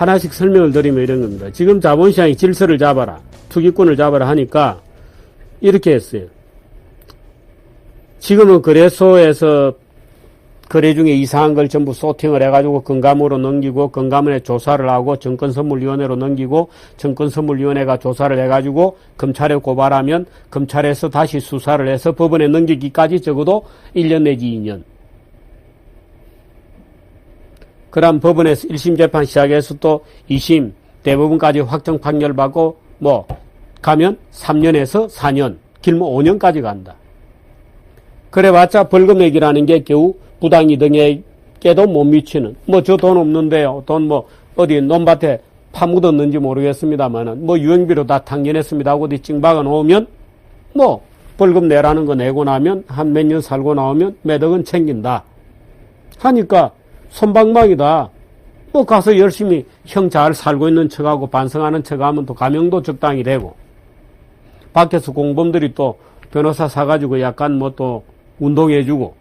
하나씩 설명을 드리면 이런 겁니다. 지금 자본시장이 질서를 잡아라, 투기꾼을 잡아라 하니까 이렇게 했어요. 지금은 거래소에서 거래 중에 이상한 걸 전부 소팅을 해가지고 금감으로 넘기고, 금감원에 조사를 하고, 정권선물위원회로 넘기고, 정권선물위원회가 조사를 해가지고 검찰에 고발하면 검찰에서 다시 수사를 해서 법원에 넘기기까지 적어도 1년 내지 2년. 그럼 법원에서 1심 재판 시작해서 또 2심 대법원까지 확정 판결 받고 뭐 가면 3년에서 4년, 길면 5년까지 간다. 그래봤자 벌금액이라는 게 겨우 부당이득에도 못 미치는, 뭐 저 돈 없는데요, 돈 뭐 어디 논밭에 파묻었는지 모르겠습니다만은 뭐 유흥비로 다 탕진했습니다 하고 어디 찡박아 놓으면 뭐 벌금 내라는 거 내고 나면 한 몇 년 살고 나오면 몇 억은 챙긴다 하니까 손방망이다. 뭐 가서 열심히 형 잘 살고 있는 척하고 반성하는 척하면 또 가명도 적당히 되고, 밖에서 공범들이 또 변호사 사가지고 약간 뭐 또 운동해주고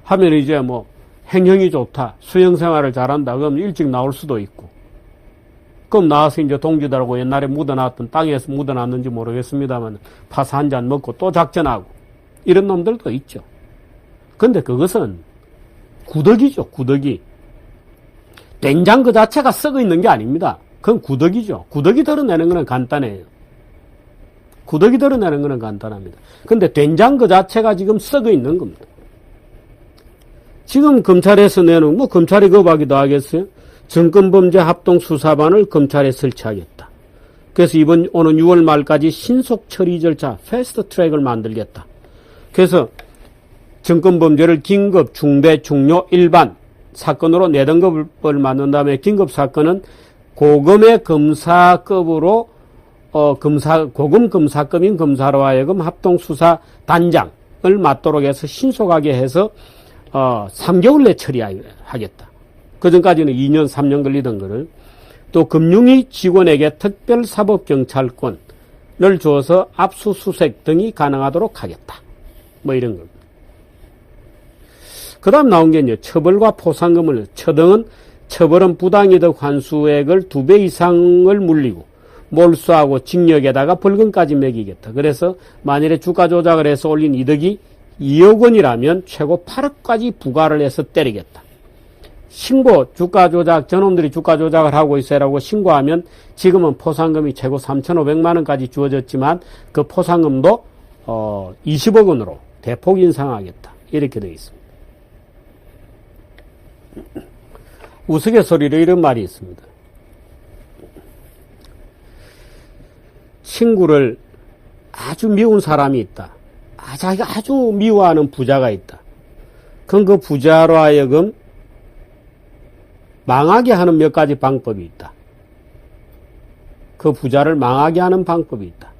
하면 이제 뭐 행형이 좋다, 수영생활을 잘한다, 그럼 일찍 나올 수도 있고, 그럼 나와서 이제 동지들하고 옛날에 묻어놨던, 땅에서 묻어놨는지 모르겠습니다만 파스 한 잔 먹고 또 작전하고 이런 놈들도 있죠. 근데 그것은 구더기죠, 구더기. 된장 그 자체가 썩어 있는 게 아닙니다. 그건 구더기죠. 구더기 덜어내는 거는 간단해요. 구더기 덜어내는 거는 간단합니다. 근데 된장 그 자체가 지금 썩어 있는 겁니다. 지금 검찰에서 내는, 뭐 검찰이 거부하기도 하겠어요. 정권범죄 합동수사반을 검찰에 설치하겠다. 그래서 오는 6월 말까지 신속 처리 절차, 패스트 트랙을 만들겠다. 그래서 정권범죄를 긴급, 중대, 중요, 일반 사건으로 4등급을 만든 다음에 긴급 사건은 고금의 검사급으로 고금 검사급인 검사로 하여금 합동수사 단장을 맡도록 해서 신속하게 해서 3개월 내 처리하겠다. 그전까지는 2년, 3년 걸리던 거를 또 금융위 직원에게 특별사법경찰권을 주어서 압수수색 등이 가능하도록 하겠다. 뭐 이런 겁니다. 그 다음 나온 게 이제 처벌과 포상금을, 처벌은 부당이득 환수액을 2배 이상을 물리고 몰수하고 징역에다가 벌금까지 매기겠다. 그래서 만일에 주가 조작을 해서 올린 이득이 2억 원이라면 최고 8억까지 부과를 해서 때리겠다. 신고, 주가 조작, 저놈들이 주가 조작을 하고 있어라고 신고하면 지금은 포상금이 최고 3,500만 원까지 주어졌지만 그 포상금도 20억 원으로 대폭 인상하겠다. 이렇게 되어 있습니다. 우스갯소리로 이런 말이 있습니다. 친구를 아주 미운 사람이 있다. 자기가 아주 미워하는 부자가 있다. 그럼 그 부자로 하여금 망하게 하는 몇 가지 방법이 있다. 그 부자를 망하게 하는 방법이 있다.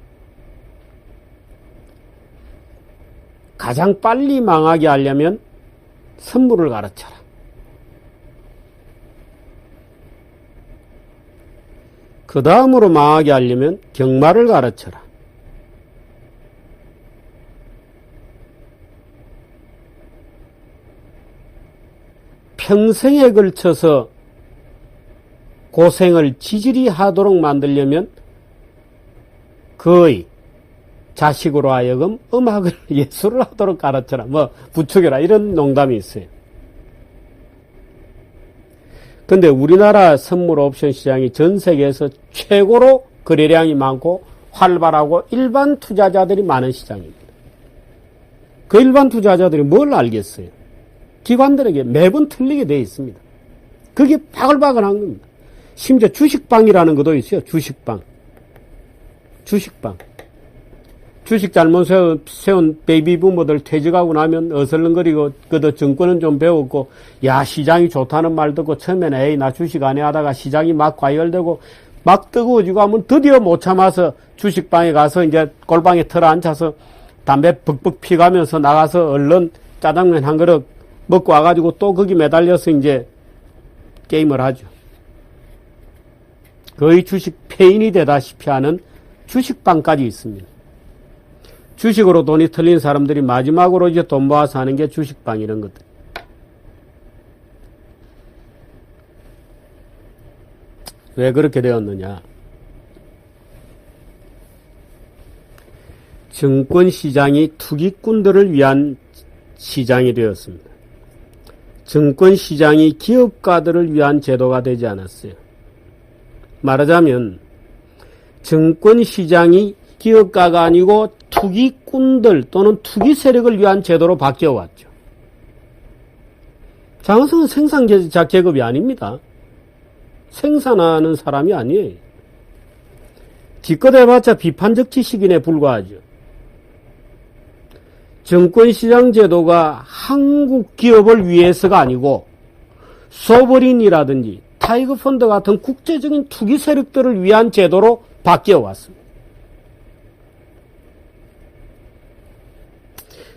가장 빨리 망하게 하려면 선물을 가르쳐라. 그 다음으로 망하게 하려면 경마를 가르쳐라. 평생에 걸쳐서 고생을 지질이 하도록 만들려면 거의 자식으로 하여금 음악을, 예술을 하도록 가르쳐라. 뭐 부추겨라. 이런 농담이 있어요. 근데 우리나라 선물 옵션 시장이 전 세계에서 최고로 거래량이 많고 활발하고 일반 투자자들이 많은 시장입니다. 그 일반 투자자들이 뭘 알겠어요? 기관들에게 매번 틀리게 되어 있습니다. 그게 바글바글한 겁니다. 심지어 주식방이라는 것도 있어요. 주식방. 주식 잘못 세운 베이비부모들 퇴직하고 나면 어슬렁거리고, 그도 정권은 좀 배웠고, 야, 시장이 좋다는 말 듣고 처음에는 에이, 나 주식 안 해 하다가 시장이 막 과열되고, 막 뜨거워지고 하면 드디어 못 참아서 주식방에 가서 이제 골방에 틀어 앉아서 담배 벅벅 피가면서 나가서 얼른 짜장면 한 그릇 먹고 와가지고 또 거기 매달려서 이제 게임을 하죠. 거의 주식 폐인이 되다시피 하는 주식방까지 있습니다. 주식으로 돈이 털린 사람들이 마지막으로 이제 돈 모아서 하는 게 주식방 이런 것들. 왜 그렇게 되었느냐? 증권시장이 투기꾼들을 위한 시장이 되었습니다. 증권시장이 기업가들을 위한 제도가 되지 않았어요. 말하자면 증권시장이 기업가가 아니고 투기꾼들 또는 투기 세력을 위한 제도로 바뀌어왔죠. 장학성은 생산자 계급이 아닙니다. 생산하는 사람이 아니에요. 기껏 해봤자 비판적 지식인에 불과하죠. 증권시장 제도가 한국 기업을 위해서가 아니고 소버린이라든지 타이거펀드 같은 국제적인 투기 세력들을 위한 제도로 바뀌어 왔습니다.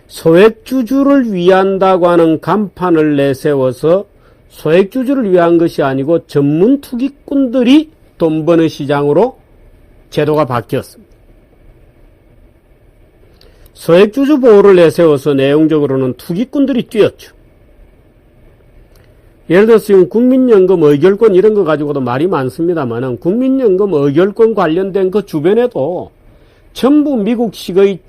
소액주주를 위한다고 하는 간판을 내세워서 소액주주를 위한 것이 아니고 전문 투기꾼들이 돈 버는 시장으로 제도가 바뀌었습니다. 소액주주 보호를 내세워서 내용적으로는 투기꾼들이 뛰었죠. 예를 들어서 지금 국민연금 의결권 이런 거 가지고도 말이 많습니다만 국민연금 의결권 관련된 그 주변에도 전부 미국식의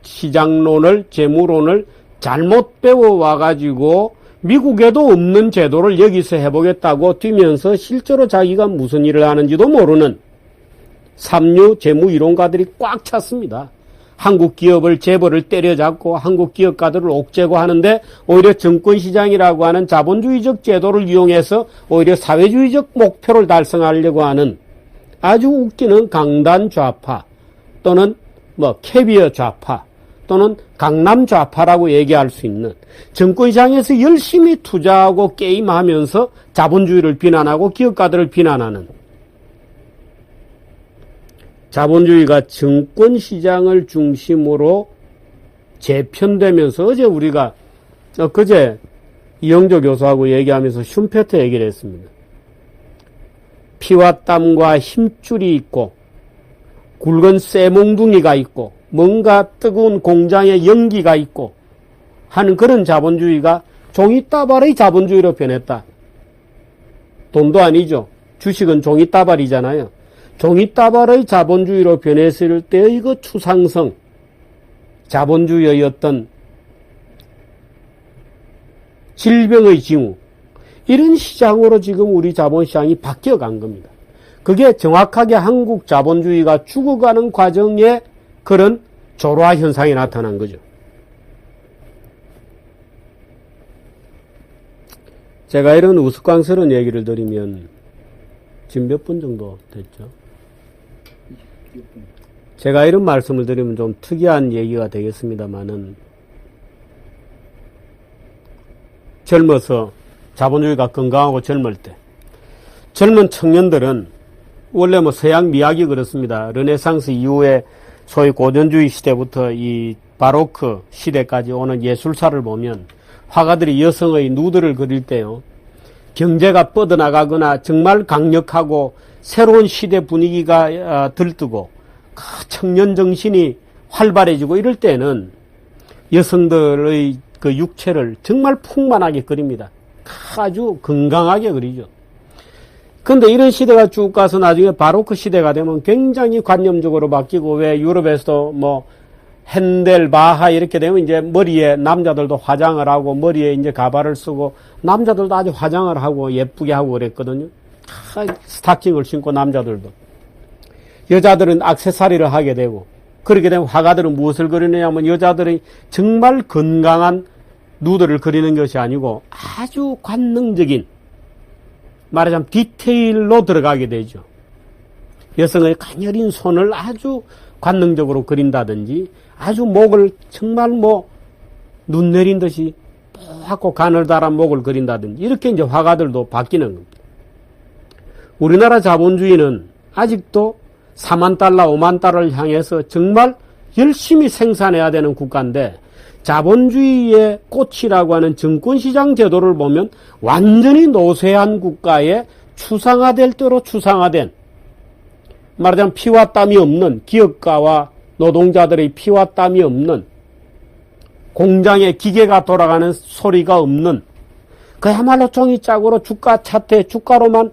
자본시장론을 재무론을 잘못 배워와가지고 미국에도 없는 제도를 여기서 해보겠다고 뛰면서 실제로 자기가 무슨 일을 하는지도 모르는 삼류 재무이론가들이 꽉 찼습니다. 한국 기업을 재벌을 때려잡고 한국 기업가들을 옥죄고 하는데 오히려 증권시장이라고 하는 자본주의적 제도를 이용해서 오히려 사회주의적 목표를 달성하려고 하는 아주 웃기는 강단 좌파 또는 캐비어 좌파 또는 강남 좌파라고 얘기할 수 있는 증권시장에서 열심히 투자하고 게임하면서 자본주의를 비난하고 기업가들을 비난하는 자본주의가 증권시장을 중심으로 재편되면서 어제 우리가 그제 이영조 교수하고 얘기하면서 슈페트 얘기를 했습니다. 피와 땀과 힘줄이 있고 굵은 쇠몽둥이가 있고 뭔가 뜨거운 공장의 연기가 있고 하는 그런 자본주의가 종이따발의 자본주의로 변했다. 돈도 아니죠. 주식은 종이따발이잖아요. 종이따발의 자본주의로 변했을 때의 그 추상성, 자본주의의 어떤 질병의 징후, 이런 시장으로 지금 우리 자본시장이 바뀌어간 겁니다. 그게 정확하게 한국 자본주의가 죽어가는 과정에 그런 조로화 현상이 나타난 거죠. 제가 이런 우스꽝스러운 얘기를 드리면 지금 몇 분 정도 됐죠? 제가 이런 말씀을 드리면 좀 특이한 얘기가 되겠습니다만은 젊어서 자본주의가 건강하고 젊을 때 젊은 청년들은 원래 서양 미학이 그렇습니다. 르네상스 이후에 소위 고전주의 시대부터 이 바로크 시대까지 오는 예술사를 보면 화가들이 여성의 누드를 그릴 때요. 경제가 뻗어나가거나 정말 강력하고 새로운 시대 분위기가 들뜨고 청년 정신이 활발해지고 이럴 때는 여성들의 그 육체를 정말 풍만하게 그립니다. 아주 건강하게 그리죠. 근데 이런 시대가 쭉 가서 나중에 바로크 시대가 되면 굉장히 관념적으로 바뀌고 왜 유럽에서도 핸델, 바하 이렇게 되면 이제 머리에 남자들도 화장을 하고 머리에 이제 가발을 쓰고 남자들도 아주 화장을 하고 예쁘게 하고 그랬거든요. 스타킹을 신고 남자들도. 여자들은 액세서리를 하게 되고 그렇게 되면 화가들은 무엇을 그리느냐면 여자들이 정말 건강한 누드를 그리는 것이 아니고 아주 관능적인 말하자면 디테일로 들어가게 되죠. 여성의 가녀린 손을 아주 관능적으로 그린다든지 아주 목을 정말 눈 내린 듯이 뽀얗고 가늘다란 목을 그린다든지 이렇게 이제 화가들도 바뀌는 겁니다. 우리나라 자본주의는 아직도 4만 달러, 5만 달러를 향해서 정말 열심히 생산해야 되는 국가인데 자본주의의 꽃이라고 하는 증권시장 제도를 보면 완전히 노쇠한 국가에 추상화될 대로 추상화된 말하자면 피와 땀이 없는 기업가와 노동자들의 피와 땀이 없는 공장에 기계가 돌아가는 소리가 없는 그야말로 종이짝으로 주가 차트 주가로만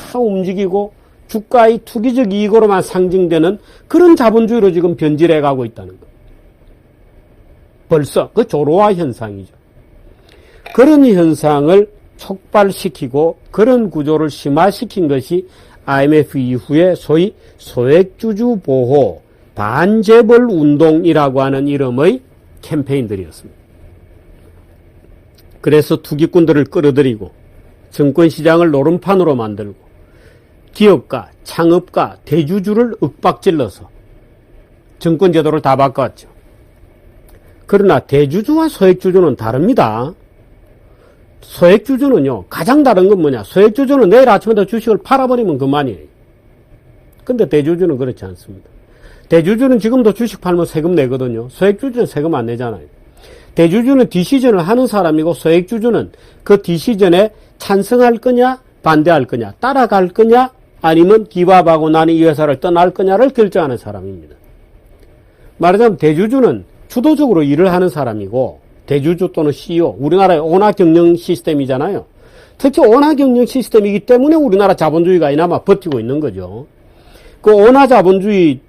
다 움직이고 주가의 투기적 이익으로만 상징되는 그런 자본주의로 지금 변질해 가고 있다는 것. 벌써 그 조로화 현상이죠. 그런 현상을 촉발시키고 그런 구조를 심화시킨 것이 IMF 이후에 소위 소액주주 보호 반재벌 운동이라고 하는 이름의 캠페인들이었습니다. 그래서 투기꾼들을 끌어들이고 증권시장을 노름판으로 만들고 기업가, 창업가, 대주주를 윽박질러서 증권제도를 다 바꿔왔죠. 그러나 대주주와 소액주주는 다릅니다. 소액주주는요, 가장 다른 건 뭐냐? 소액주주는 내일 아침부터 주식을 팔아버리면 그만이에요. 근데 대주주는 그렇지 않습니다. 대주주는 지금도 주식 팔면 세금 내거든요. 소액주주는 세금 안 내잖아요. 대주주는 디시전을 하는 사람이고 소액주주는 그 디시전에 찬성할 거냐, 반대할 거냐, 따라갈 거냐, 아니면 기밥하고 나는 이 회사를 떠날 거냐를 결정하는 사람입니다. 말하자면 대주주는 주도적으로 일을 하는 사람이고 대주주 또는 CEO, 우리나라의 온화 경영 시스템이잖아요. 특히 온화 경영 시스템이기 때문에 우리나라 자본주의가 이나마 버티고 있는 거죠. 그 온화 자본주의의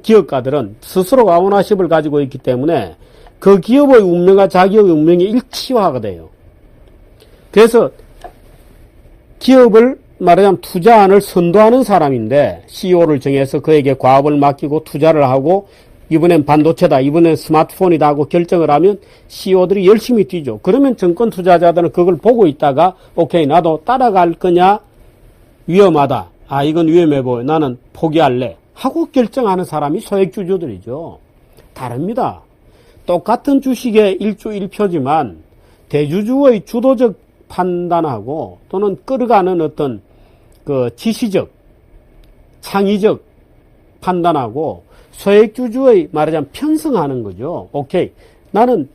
기업가들은 스스로가 오너십을 가지고 있기 때문에 그 기업의 운명과 자기의 운명이 일치화가 돼요. 그래서 기업을 말하자면 투자안을 선도하는 사람인데 CEO를 정해서 그에게 과업을 맡기고 투자를 하고 이번엔 반도체다, 이번엔 스마트폰이다 하고 결정을 하면 CEO들이 열심히 뛰죠. 그러면 정권 투자자들은 그걸 보고 있다가 오케이, 나도 따라갈 거냐, 위험하다, 아 이건 위험해 보여, 나는 포기할래 하고 결정하는 사람이 소액주주들이죠. 다릅니다. 똑같은 주식의 일주일표지만 대주주의 주도적 판단하고 또는 끌어가는 어떤 그 지시적, 창의적 판단하고 소액주주의 말하자면 편성하는 거죠. 오케이. 나는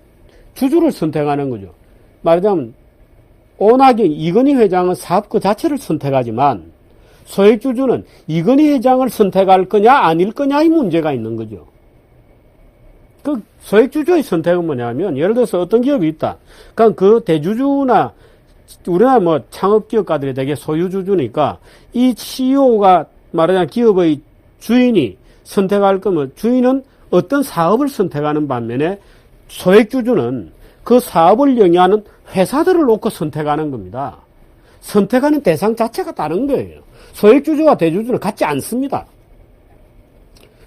주주를 선택하는 거죠. 말하자면 온화경 이건희 회장은 사업 그 자체를 선택하지만 소액주주는 이건희 회장을 선택할 거냐 아닐 거냐의 문제가 있는 거죠. 그 소액주주의 선택은 뭐냐면 예를 들어서 어떤 기업이 있다. 그러니까 그 대주주나 우리나라 뭐 창업기업가들이 되게 소유주주니까 이 CEO가 말하자면 기업의 주인이 선택할 거면 주인은 어떤 사업을 선택하는 반면에 소액주주는 그 사업을 영위하는 회사들을 놓고 선택하는 겁니다. 선택하는 대상 자체가 다른 거예요. 소액주주와 대주주는 같지 않습니다.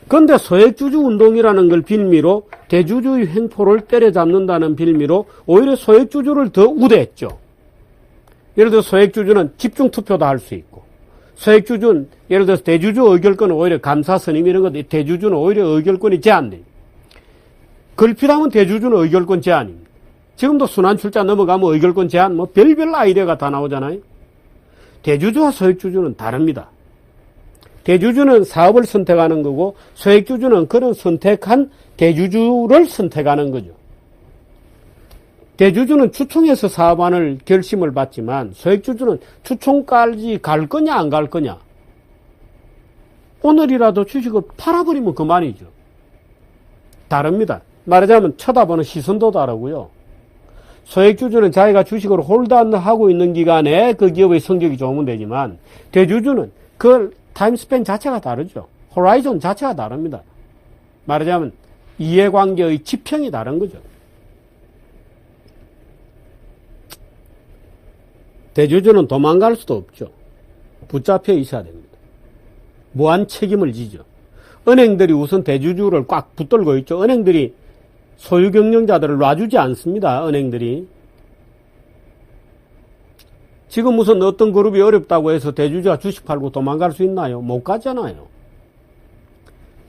그런데 소액주주 운동이라는 걸 빌미로 대주주의 횡포를 때려잡는다는 빌미로 오히려 소액주주를 더 우대했죠. 예를 들어 소액주주는 집중투표도 할 수 있고 소액주주는 예를 들어서 대주주 의결권은 오히려 감사 선임 이런 것, 대주주는 오히려 의결권이 제한돼요. 걸핏하면 대주주는 의결권 제한입니다. 지금도 순환출자 넘어가면 의결권 제한, 뭐 별별 아이디어가 다 나오잖아요. 대주주와 소액주주는 다릅니다. 대주주는 사업을 선택하는 거고 소액주주는 그런 선택한 대주주를 선택하는 거죠. 대주주는 추총해서 사업안을 결심을 받지만 소액주주는 추총까지 갈 거냐 안 갈 거냐. 오늘이라도 주식을 팔아버리면 그만이죠. 다릅니다. 말하자면 쳐다보는 시선도 다르고요. 소액주주는 자기가 주식을 홀드하고 있는 기간에 그 기업의 성적이 좋으면 되지만 대주주는 그 타임스팬 자체가 다르죠. 호라이존 자체가 다릅니다. 말하자면 이해관계의 지평이 다른 거죠. 대주주는 도망갈 수도 없죠. 붙잡혀 있어야 됩니다. 무한 책임을 지죠. 은행들이 우선 대주주를 꽉 붙들고 있죠. 은행들이 소유 경영자들을 놔주지 않습니다. 은행들이. 지금 무슨 어떤 그룹이 어렵다고 해서 대주주가 주식 팔고 도망갈 수 있나요? 못 가잖아요.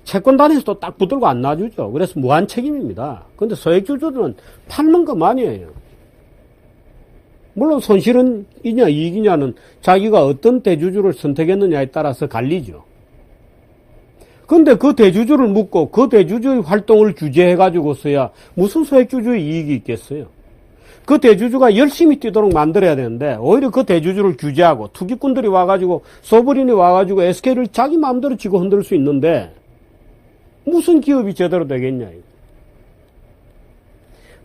채권단에서도 딱 붙들고 안 놔주죠. 그래서 무한 책임입니다. 그런데 소액주주들은 팔는 것만이에요. 물론 손실은 이냐 이익이냐는 자기가 어떤 대주주를 선택했느냐에 따라서 갈리죠. 그런데 그 대주주를 묻고 그 대주주의 활동을 규제해가지고서야 무슨 소액주주의 이익이 있겠어요. 그 대주주가 열심히 뛰도록 만들어야 되는데 오히려 그 대주주를 규제하고 투기꾼들이 와가지고 소브린이 와가지고 SK를 자기 마음대로 쥐고 흔들 수 있는데 무슨 기업이 제대로 되겠냐.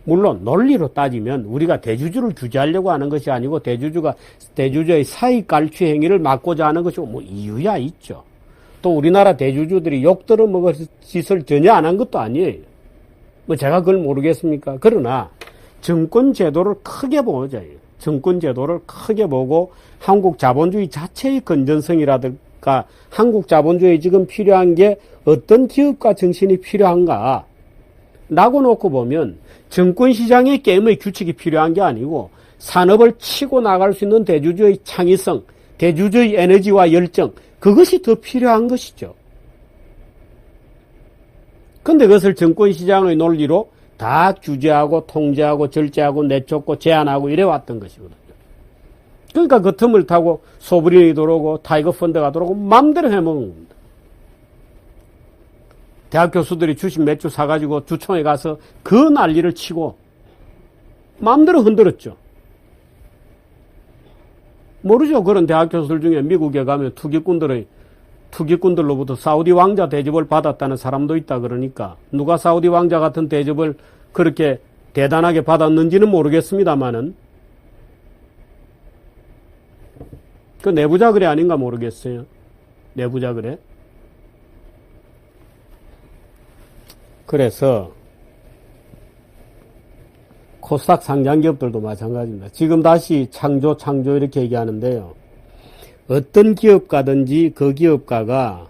물론 논리로 따지면 우리가 대주주를 규제하려고 하는 것이 아니고 대주주의 사익 갈취 행위를 막고자 하는 것이고 뭐 이유야 있죠. 또 우리나라 대주주들이 욕 들어먹을 짓을 전혀 안 한 것도 아니에요. 뭐 제가 그걸 모르겠습니까? 그러나 정권 제도를 크게 보자. 정권 제도를 크게 보고 한국 자본주의 자체의 건전성이라든가 한국 자본주의에 지금 필요한 게 어떤 기업가 정신이 필요한가 라고 놓고 보면 정권시장의 게임의 규칙이 필요한 게 아니고 산업을 치고 나갈 수 있는 대주주의 창의성, 대주주의 에너지와 열정, 그것이 더 필요한 것이죠. 근데 그것을 정권시장의 논리로 다 규제하고 통제하고 절제하고 내쫓고 제한하고 이래왔던 것이거든요. 그러니까 그 틈을 타고 소브리이 들어오고 타이거 펀드가 들어오고 마음대로 해먹는 겁니다. 대학 교수들이 주식 몇 주 사가지고 주총에 가서 그 난리를 치고 마음대로 흔들었죠. 모르죠. 그런 대학 교수들 중에 미국에 가면 투기꾼들로부터 사우디 왕자 대접을 받았다는 사람도 있다 그러니까 누가 사우디 왕자 같은 대접을 그렇게 대단하게 받았는지는 모르겠습니다만은 그 내부자 거래 아닌가 모르겠어요. 내부자 거래. 그래서 코스닥 상장기업들도 마찬가지입니다. 지금 다시 창조 이렇게 얘기하는데요. 어떤 기업가든지 그 기업가가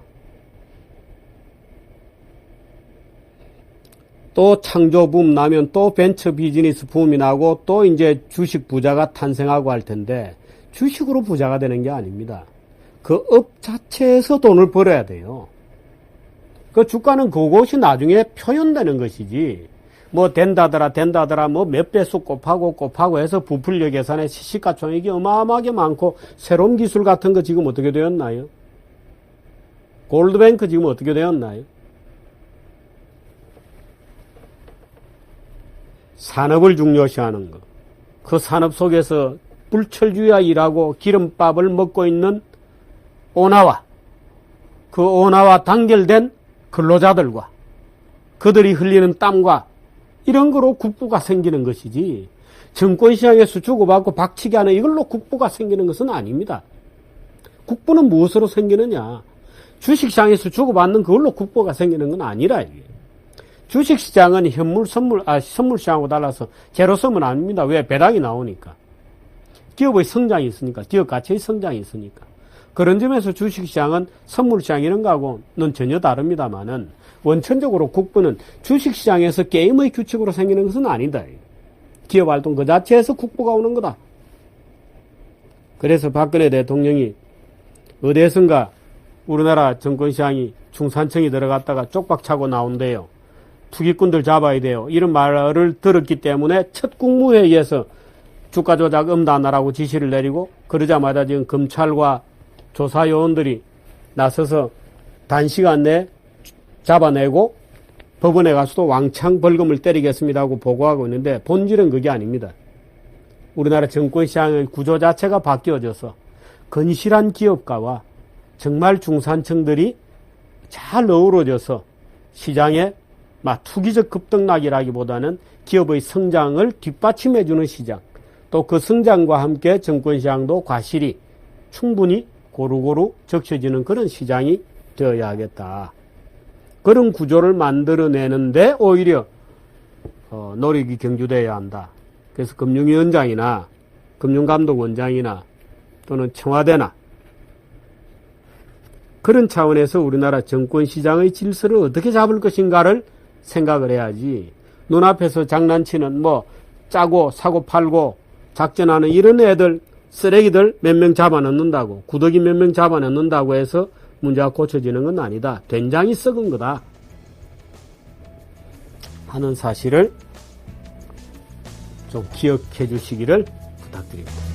또 창조 붐 나면 또 벤처 비즈니스 붐이 나고 또 이제 주식 부자가 탄생하고 할 텐데 주식으로 부자가 되는 게 아닙니다. 그 업 자체에서 돈을 벌어야 돼요. 그 주가는 그것이 나중에 표현되는 것이지 뭐 된다더라 뭐 몇 배수 곱하고 해서 부풀려 계산에 시가총액이 어마어마하게 많고 새로운 기술 같은 거 지금 어떻게 되었나요? 골드뱅크 지금 어떻게 되었나요? 산업을 중요시하는 거. 그 산업 속에서 불철주야 일하고 기름밥을 먹고 있는 오나와 그 오나와 단결된 근로자들과 그들이 흘리는 땀과 이런 거로 국부가 생기는 것이지 정권시장에서 주고받고 박치기 하는 이걸로 국부가 생기는 것은 아닙니다. 국부는 무엇으로 생기느냐? 주식시장에서 주고받는 그걸로 국부가 생기는 건 아니라 이게. 주식시장은 선물시장하고 달라서 제로섬은 아닙니다. 왜? 배당이 나오니까. 기업의 성장이 있으니까. 기업 가치의 성장이 있으니까. 그런 점에서 주식시장은 선물시장 이런 거하고는 전혀 다릅니다만은 원천적으로 국부는 주식시장에서 게임의 규칙으로 생기는 것은 아니다. 기업활동 그 자체에서 국부가 오는 거다. 그래서 박근혜 대통령이 어디에선가 우리나라 정권시장이 중산층이 들어갔다가 쪽박차고 나온대요. 투기꾼들 잡아야 돼요. 이런 말을 들었기 때문에 첫 국무회의에서 주가 조작 엄단하라고 지시를 내리고 그러자마자 지금 검찰과 조사요원들이 나서서 단시간 내에 잡아내고 법원에 가서도 왕창 벌금을 때리겠습니다 하고 보고하고 있는데 본질은 그게 아닙니다. 우리나라 정권시장의 구조 자체가 바뀌어져서 건실한 기업가와 정말 중산층들이 잘 어우러져서 시장에 투기적 급등락이라기보다는 기업의 성장을 뒷받침해주는 시장, 또 그 성장과 함께 정권시장도 과실이 충분히 고루고루 적셔지는 그런 시장이 되어야 하겠다. 그런 구조를 만들어내는데 오히려 노력이 경주되어야 한다. 그래서 금융위원장이나 금융감독원장이나 또는 청와대나 그런 차원에서 우리나라 정권시장의 질서를 어떻게 잡을 것인가를 생각을 해야지 눈앞에서 장난치는 짜고 사고 팔고 작전하는 이런 애들 쓰레기들 몇 명 잡아넣는다고 구더기 몇 명 잡아넣는다고 해서 문제가 고쳐지는 건 아니다. 된장이 썩은 거다 하는 사실을 좀 기억해 주시기를 부탁드립니다.